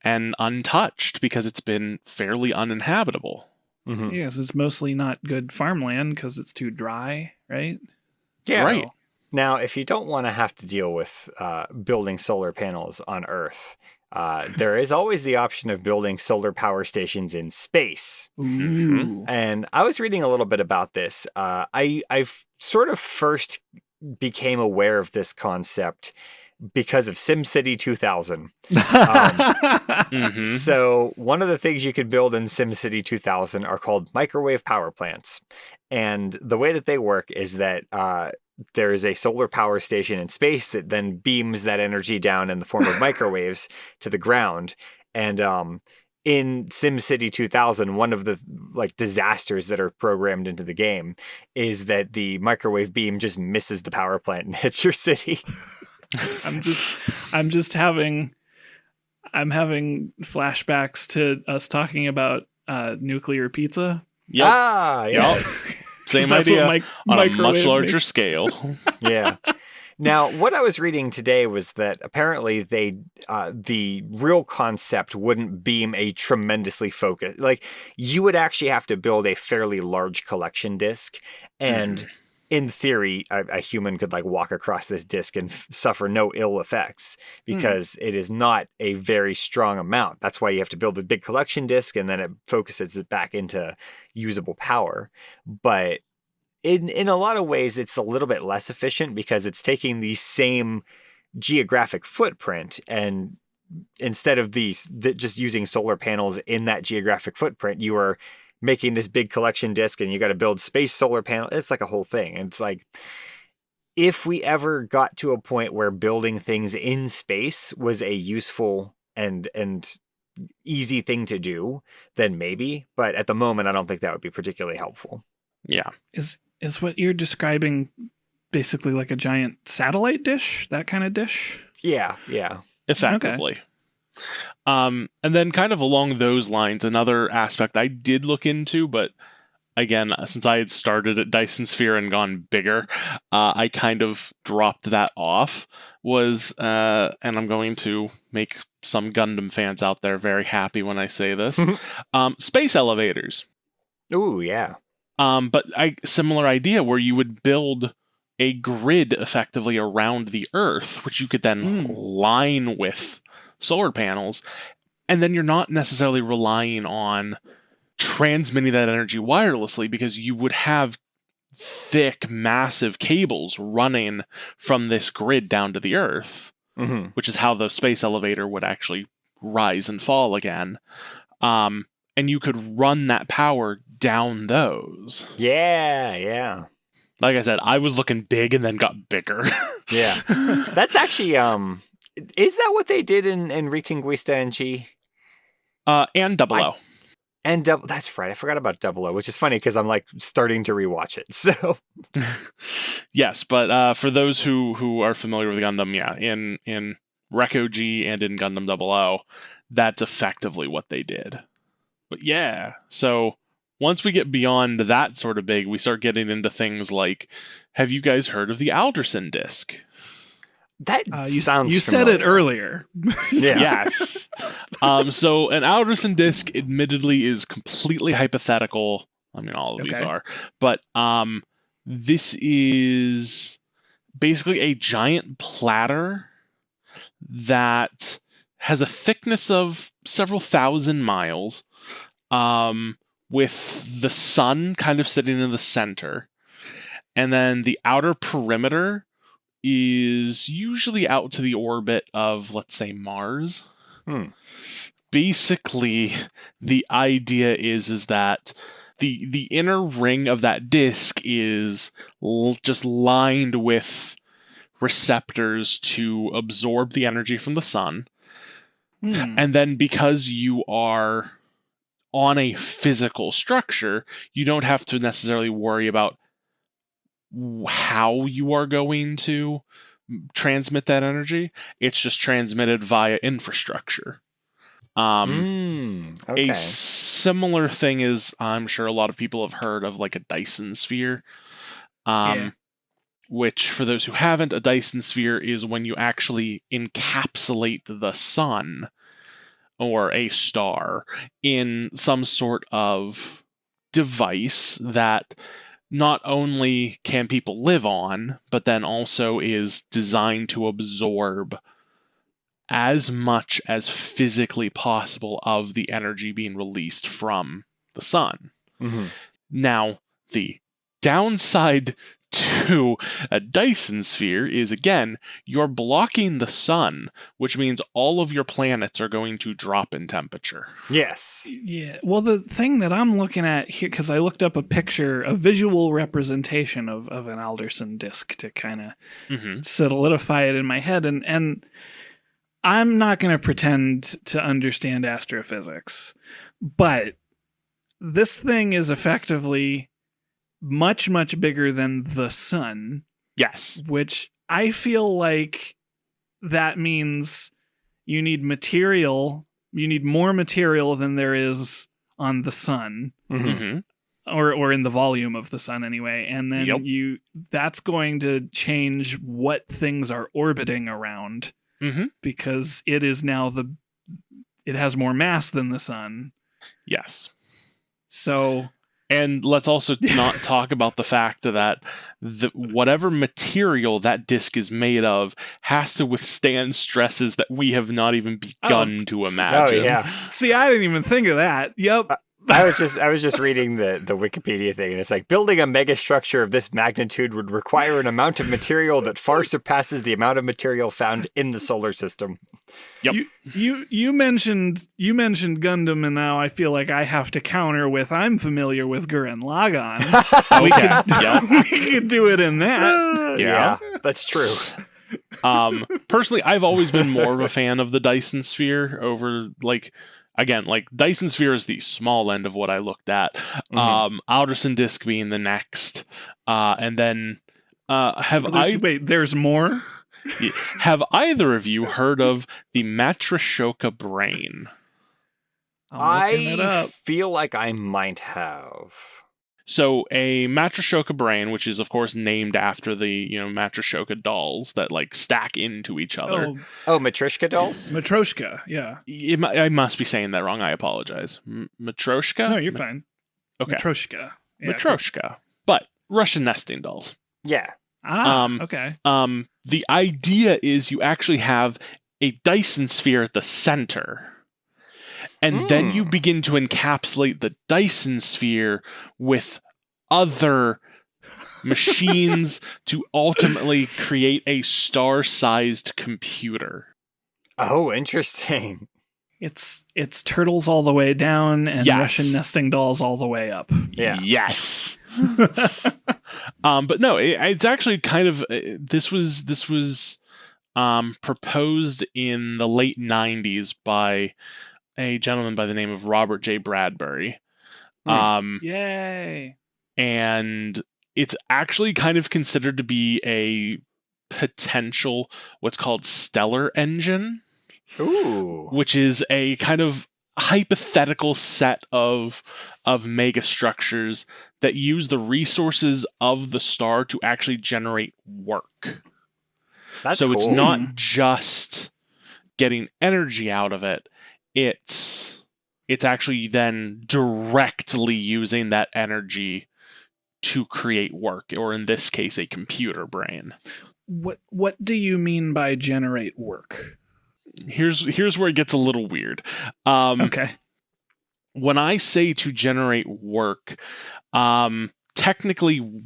and untouched because it's been fairly uninhabitable. Mm-hmm. Yes, it's mostly not good farmland because it's too dry, right? Yeah. Right. Now, if you don't want to have to deal with building solar panels on Earth, there is always the option of building solar power stations in space. Ooh. And I was reading a little bit about this. I've sort of first became aware of this concept because of SimCity 2000. Mm-hmm. So one of the things you could build in SimCity 2000 are called microwave power plants. And the way that they work is that there is a solar power station in space that then beams that energy down in the form of microwaves to the ground. And in SimCity 2000, one of the disasters that are programmed into the game is that the microwave beam just misses the power plant and hits your city. I'm having flashbacks to us talking about nuclear pizza. Yep. Yes. Same idea on a much larger scale. Yeah. Now, what I was reading today was that apparently the real concept wouldn't beam a tremendously focused. You would actually have to build a fairly large collection disk, and in theory, a human could walk across this disk and suffer no ill effects because it is not a very strong amount. That's why you have to build a big collection disk, and then it focuses it back into usable power. But in a lot of ways, it's a little bit less efficient because it's taking the same geographic footprint, and instead of just using solar panels in that geographic footprint, you are making this big collection disk, and you got to build space solar panel. It's like a whole thing. And it's if we ever got to a point where building things in space was a useful and easy thing to do, then maybe. But at the moment, I don't think that would be particularly helpful. Yeah. Is what you're describing basically like a giant satellite dish? That kind of dish? Yeah. Effectively. Okay. And then kind of along those lines, another aspect I did look into, but again, since I had started at Dyson Sphere and gone bigger, I kind of dropped that off, was, and I'm going to make some Gundam fans out there very happy when I say this, space elevators. Ooh, yeah. But similar idea where you would build a grid effectively around the Earth, which you could then line with solar panels, and then you're not necessarily relying on transmitting that energy wirelessly, because you would have thick, massive cables running from this grid down to the Earth, which is how the space elevator would actually rise and fall again. And you could run that power down those. Yeah. Like I said, I was looking big and then got bigger. Yeah. That's actually, is that what they did in Reconquista NG? And Double O. And that's right. I forgot about Double O, which is funny because I'm starting to rewatch it. So yes, but for those who are familiar with Gundam, yeah, in Reco G and in Gundam Double O, that's effectively what they did. But yeah, so once we get beyond that sort of big, we start getting into things like, have you guys heard of the Alderson disk? That You sounds said it familiar. earlier. Yeah. Yes. So an Alderson disk, admittedly, is completely hypothetical. I mean, all of these Okay. are, but this is basically a giant platter that has a thickness of several thousand miles, with the sun kind of sitting in the center, and then the outer perimeter is usually out to the orbit of, let's say, Mars. Basically, the idea is that the inner ring of that disk is just lined with receptors to absorb the energy from the sun. And then because you are on a physical structure, you don't have to necessarily worry about how you are going to transmit that energy. It's just transmitted via infrastructure. Okay. A similar thing is, I'm sure a lot of people have heard of, like, a Dyson sphere. Yeah. Which, for those who haven't, a Dyson sphere is when you actually encapsulate the sun or a star in some sort of device that not only can people live on, but then also is designed to absorb as much as physically possible of the energy being released from the sun. Now, the downside to a Dyson sphere is, again, you're blocking the sun, which means all of your planets are going to drop in temperature. Yes. Yeah. Well, the thing that I'm looking at here, because I looked up a visual representation of an Alderson disk to kind of solidify it in my head, and I'm not going to pretend to understand astrophysics, but this thing is effectively much, much bigger than the sun. Yes. Which I feel like that means you need more material than there is on the sun. Or in the volume of the sun anyway. And then that's going to change what things are orbiting around. Because it is now it has more mass than the sun. Yes. So, and let's also not talk about the fact that whatever material that disk is made of has to withstand stresses that we have not even begun to imagine. Oh yeah. See, I didn't even think of that. Yep. I was just reading the Wikipedia thing, and it's like, building a megastructure of this magnitude would require an amount of material that far surpasses the amount of material found in the solar system. Yep. You mentioned Gundam, and now I feel like I have to counter with, I'm familiar with Gurren Lagann. We could do it in that. Yeah, that's true. Personally, I've always been more of a fan of the Dyson sphere over, like, again, like, Dyson sphere is the small end of what I looked at. Alderson disk being the next. And then wait, there's more? Have either of you heard of the Matryoshka brain? I feel like I might have. So a Matryoshka brain, which is of course named after the Matryoshka dolls that like stack into each other. Oh, Matryoshka dolls? Matryoshka, yeah. I must be saying that wrong. I apologize. Matryoshka? No, you're fine. Okay. Matryoshka. Yeah, Matryoshka, but Russian nesting dolls. Yeah. Okay. The idea is you actually have a Dyson sphere at the center. And then you begin to encapsulate the Dyson sphere with other machines to ultimately create a star-sized computer. Oh, interesting. It's turtles all the way down and Russian nesting dolls all the way up. Yeah. Yes. But no, it's actually kind of this was proposed in the late 90s by a gentleman by the name of Robert J. Bradbury. Yay. And it's actually kind of considered to be a potential what's called stellar engine. Ooh. Which is a kind of hypothetical set of megastructures that use the resources of the star to actually generate work. That's so cool. it's not just getting energy out of it. It's actually then directly using that energy to create work, or in this case, a computer brain. What do you mean by generate work? Here's where it gets a little weird. Okay. When I say to generate work, technically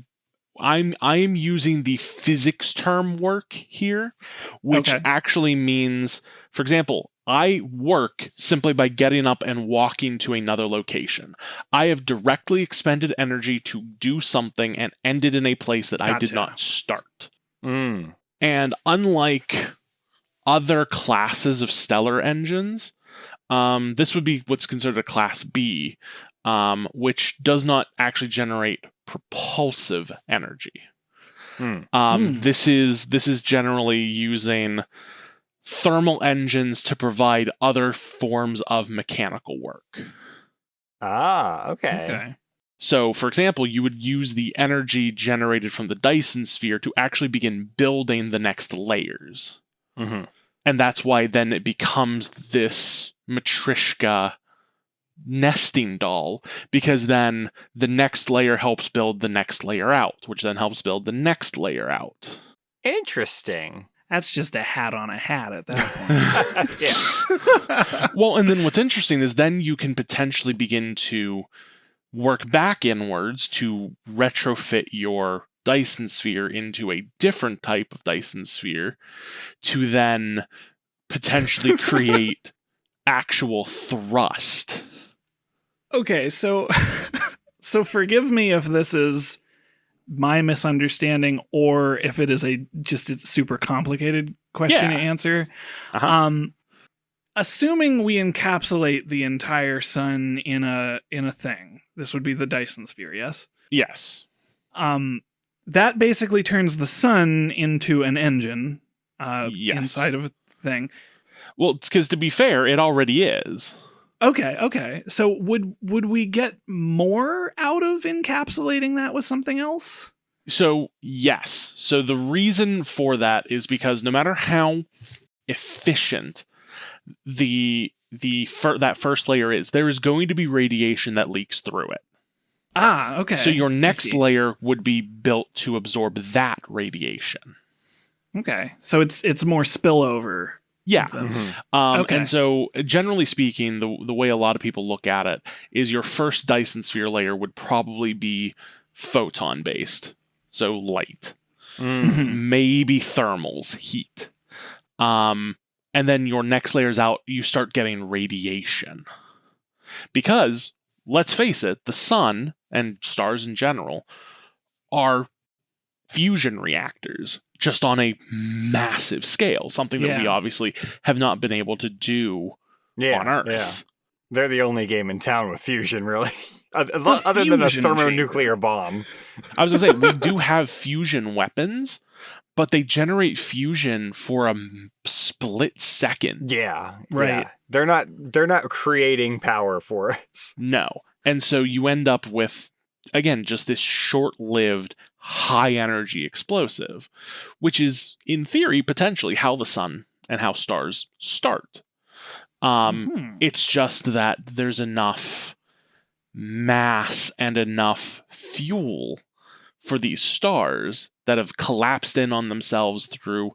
I am using the physics term work here, which Okay. actually means, for example, I work simply by getting up and walking to another location. I have directly expended energy to do something and ended in a place that I did Gotcha. not start. Mm. And unlike other classes of stellar engines, this would be what's considered a Class B, which does not actually generate propulsive energy. This is generally using thermal engines to provide other forms of mechanical work. Ah, okay. Okay. So, for example, you would use the energy generated from the Dyson sphere to actually begin building the next layers. Mm-hmm. And that's why then it becomes this Matryoshka nesting doll, because then the next layer helps build the next layer out, which then helps build the next layer out. Interesting. That's just a hat on a hat at that point. Yeah. Well, and then what's interesting is then you can potentially begin to work back inwards to retrofit your Dyson sphere into a different type of Dyson sphere to then potentially create actual thrust. Okay, so forgive me if this is my misunderstanding or if it is a super complicated question to answer. Uh-huh. Assuming we encapsulate the entire sun in a thing, this would be the Dyson sphere, yes? Yes. That basically turns the sun into an engine Yes. inside of a thing. Well, because to be fair, it already is. Okay. So would we get more out of encapsulating that with something else? So, yes. So the reason for that is because no matter how efficient that first layer is, there is going to be radiation that leaks through it. Ah, okay. So your next layer would be built to absorb that radiation. Okay. So it's more spillover. Yeah. Mm-hmm. Okay. And so generally speaking, the way a lot of people look at it is your first Dyson sphere layer would probably be photon based. So light. Mm. Maybe thermals, heat. And then your next layers out, you start getting radiation. Because, let's face it, the sun and stars in general are fusion reactors, just on a massive scale, something that we obviously have not been able to do on Earth. Yeah. They're the only game in town with fusion, really. Other than a thermonuclear bomb. I was going to say, we do have fusion weapons, but they generate fusion for a split second. Yeah. Right. Yeah. They're not creating power for us. No. And so you end up with, again, just this short-lived, high-energy explosive, which is, in theory, potentially how the sun and how stars start. It's just that there's enough mass and enough fuel for these stars that have collapsed in on themselves through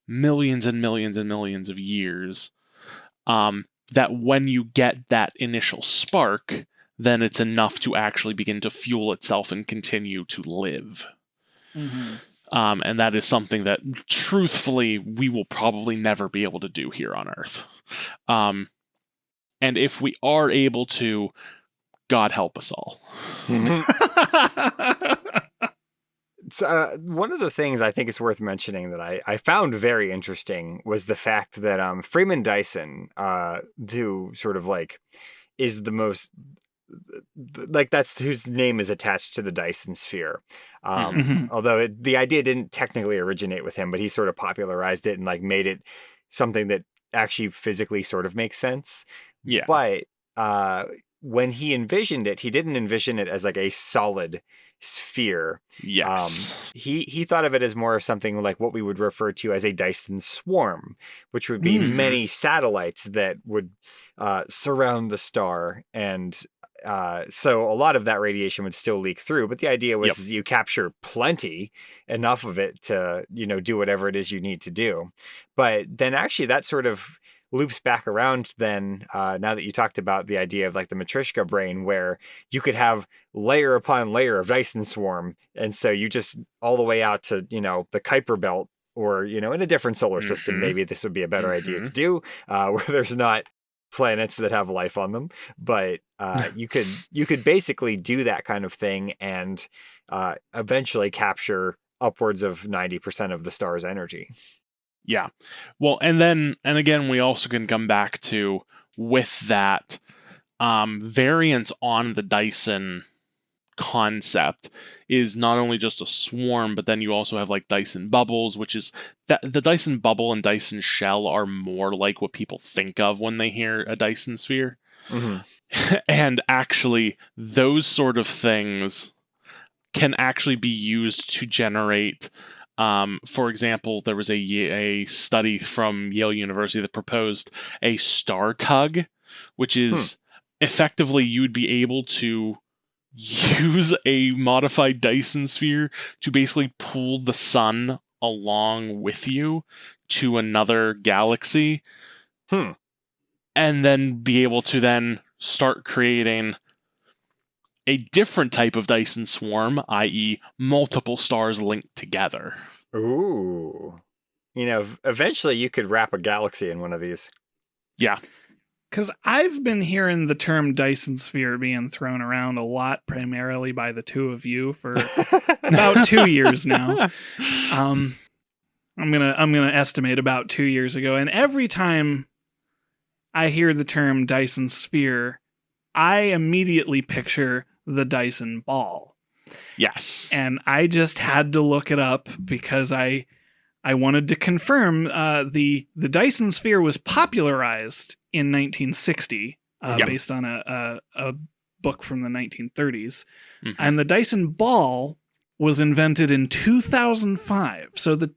millions and millions and millions of years, that when you get that initial spark, then it's enough to actually begin to fuel itself and continue to live. And that is something that, truthfully, we will probably never be able to do here on Earth. And if we are able to, God help us all. So, one of the things I think is worth mentioning that I found very interesting was the fact that Freeman Dyson, who sort of like is the most, like that's whose name is attached to the Dyson sphere. Although the idea didn't technically originate with him, but he sort of popularized it and like made it something that actually physically sort of makes sense. Yeah. But when he envisioned it, he didn't envision it as like a solid sphere. Yes. He thought of it as more of something like what we would refer to as a Dyson swarm, which would be many satellites that would surround the star. And so a lot of that radiation would still leak through. But the idea was you capture plenty, enough of it to, do whatever it is you need to do. But then actually that sort of loops back around then, now that you talked about the idea of like the Matryoshka brain, where you could have layer upon layer of Dyson swarm. And so you just all the way out to, the Kuiper belt, or, in a different solar system, maybe this would be a better idea to do, where there's not planets that have life on them. But you could basically do that kind of thing and eventually capture upwards of 90% of the star's energy. Yeah. Well, and again, we also can come back to, with that, variants on the Dyson concept is not only just a swarm, but then you also have like Dyson bubbles, which is that the Dyson bubble and Dyson shell are more like what people think of when they hear a Dyson sphere. And actually, those sort of things can actually be used to generate. For example, there was a study from Yale University that proposed a star tug, which is effectively you'd be able to use a modified Dyson sphere to basically pull the sun along with you to another galaxy, and then be able to then start creating a different type of Dyson swarm, i.e. multiple stars linked together. Ooh. Eventually you could wrap a galaxy in one of these. Yeah. Because I've been hearing the term Dyson sphere being thrown around a lot, primarily by the two of you, for about 2 years now. I'm gonna estimate about 2 years ago, and every time I hear the term Dyson sphere, I immediately picture the Dyson ball. Yes. And I just had to look it up because I wanted to confirm the Dyson sphere was popularized in 1960 based on a book from the 1930s. And the Dyson ball was invented in 2005. So the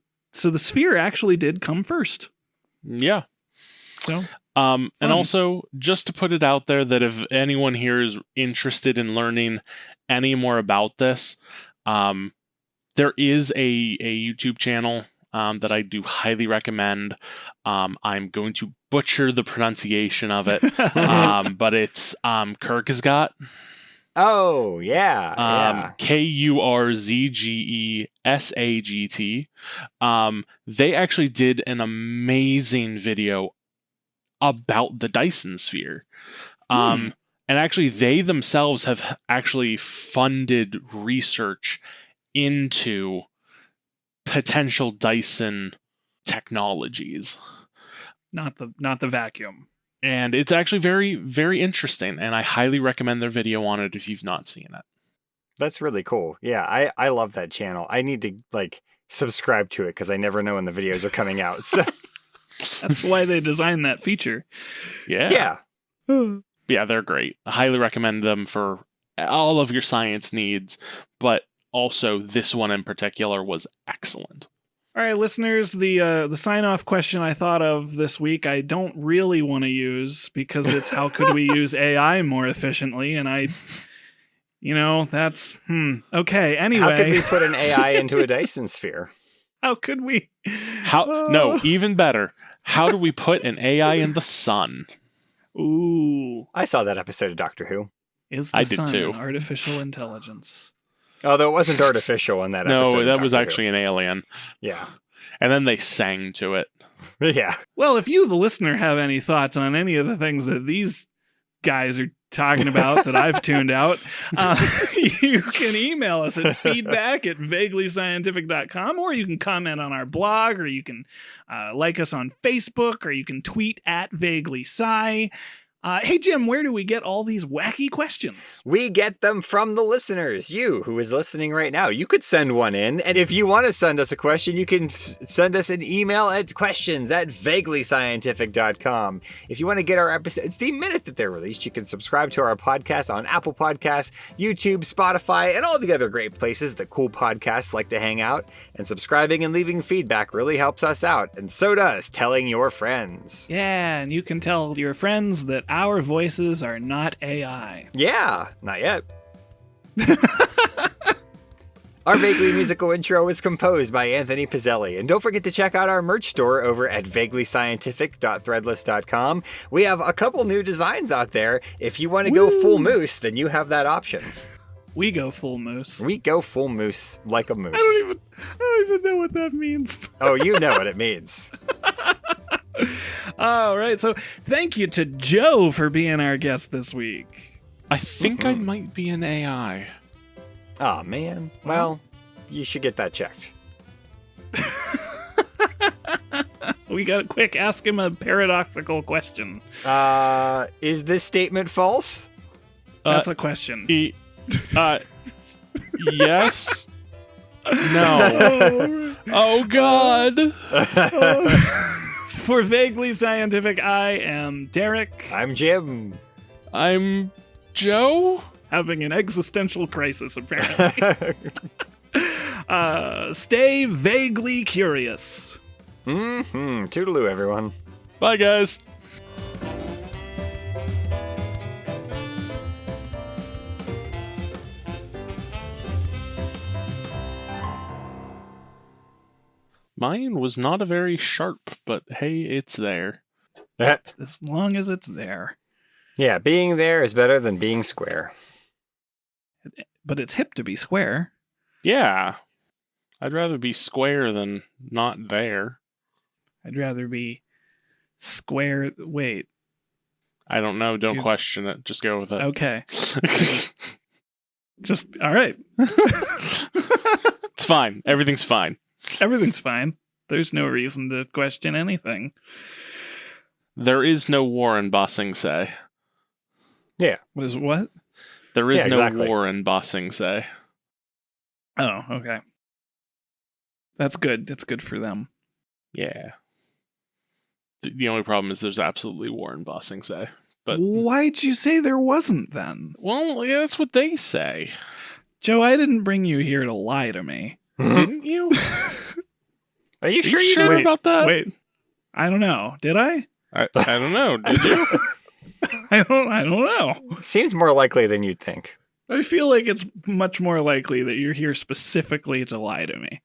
sphere actually did come first. Yeah. So and also, just to put it out there, that if anyone here is interested in learning any more about this, there is a YouTube channel that I do highly recommend. I'm going to butcher the pronunciation of it, but it's Kurzgesagt. Oh, yeah. Kurzgesagt. They actually did an amazing video about the Dyson sphere. And actually, they themselves have actually funded research into potential Dyson technologies. Not the vacuum. And it's actually very, very interesting, and I highly recommend their video on it if you've not seen it. That's really cool. Yeah, I love that channel. I need to subscribe to it because I never know when the videos are coming out. So that's why they designed that feature. Yeah. Yeah, they're great. I highly recommend them for all of your science needs, but also this one in particular was excellent. All right, listeners, the sign-off question I thought of this week, I don't really want to use because it's how could we use AI more efficiently? And that's okay. Anyway, how could we put an AI into a Dyson sphere? How could we? No, even better. How do we put an AI in the sun? Ooh, I saw that episode of Doctor Who. Is the sun an artificial intelligence? Although it wasn't artificial in that episode. No, that was actually an alien. Yeah. And then they sang to it. Yeah. Well, if you, the listener, have any thoughts on any of the things that these guys are talking about that I've tuned out, you can email us at feedback@vaguelyscientific.com, or you can comment on our blog, or you can like us on Facebook, or you can tweet @vaguelysci. Hey, Jim, where do we get all these wacky questions? We get them from the listeners. You, who is listening right now, you could send one in. And if you want to send us a question, you can send us an email at questions@vaguelyscientific.com. If you want to get our episodes the minute that they're released, you can subscribe to our podcast on Apple Podcasts, YouTube, Spotify, and all the other great places that cool podcasts like to hang out. And subscribing and leaving feedback really helps us out. And so does telling your friends. Yeah, and you can tell your friends that our voices are not AI. Yeah, not yet. Our vaguely musical intro is composed by Anthony Pizzelli. And don't forget to check out our merch store over at vaguelyscientific.threadless.com. We have a couple new designs out there. If you want to go full moose, then you have that option. We go full moose. We go full moose like a moose. I don't even know what that means. Oh, you know what it means. All right, so thank you to Joe for being our guest this week. I think I might be an AI. Oh, man. Well, you should get that checked. We got quick, ask him a paradoxical question. Is this statement false? That's a question. Yes. No. Oh, God. For Vaguely Scientific, I am Derek. I'm Jim. I'm Joe. Having an existential crisis, apparently. Stay vaguely curious. Toodaloo, everyone. Bye, guys. Mine was not a very sharp, but hey, it's there. As long as it's there. Yeah, being there is better than being square. But it's hip to be square. Yeah. I'd rather be square than not there. I'd rather be square. Wait. I don't know. Don't question it. Just go with it. Okay. Just, all right. It's fine. Everything's fine. Everything's fine. There's no reason to question anything. There is no war in Bossing Say. Yeah. What is what? There is no exactly. war in Bossing Say. Oh, okay. That's good. That's good for them. Yeah. The only problem is there's absolutely war in Bossing Say. But why'd you say there wasn't then? well, yeah, that's what they say. Joe, I didn't bring you here to lie to me. Didn't you? Are you Are sure you you sure didn't? about that? Wait. I don't know. Did I? I don't know. Did you? I don't know. Seems more likely than you'd think. I feel like it's much more likely that you're here specifically to lie to me.